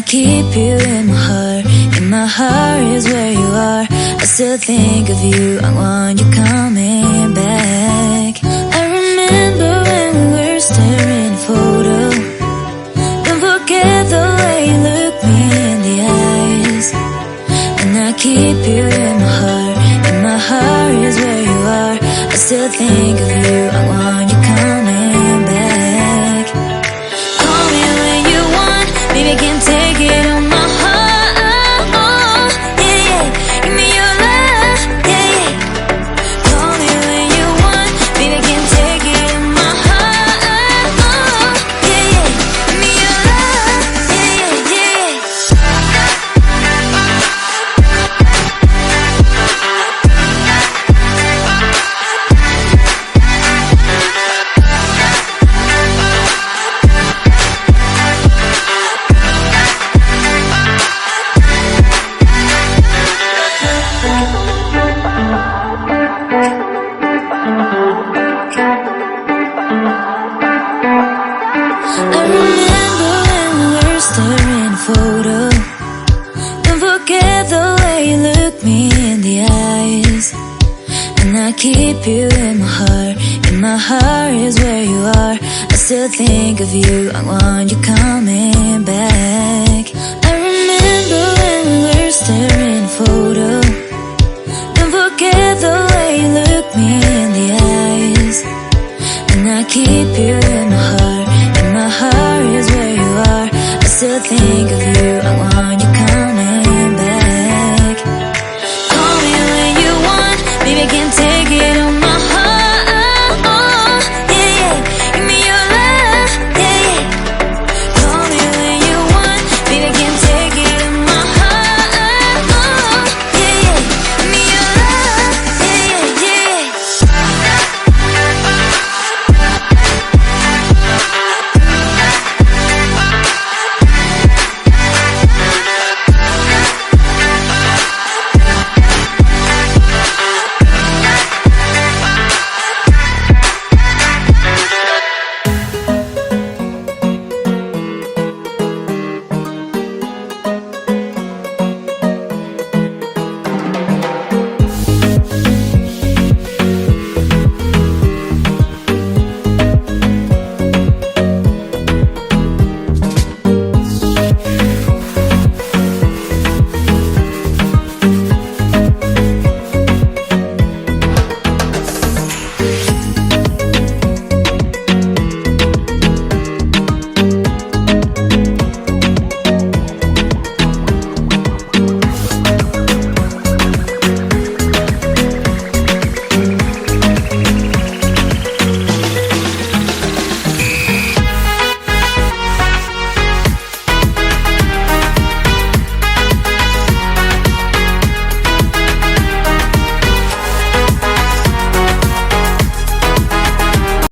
keep you in my heart. In my heart is where you are. I still think of you. I want you coming back. I remember when we were staring at a photo. Don't forget the way you look me in the eyes. And I keep you in my heart. In my heart is where you are. I still think of you. I want you coming back. Call me when you want. Maybe I can take it on my heart. Yeah, yeah. Give me your love. Yeah, yeah. Call me when you want. Maybe I can take it on my heart. Yeah, yeah. Give me your love. Yeah, yeah, yeah. I remember when we were staring at a photo. Don't forget the way you look me in the eyes. And I keep you in my heart. In my heart is where you are. I still think of you. I want you coming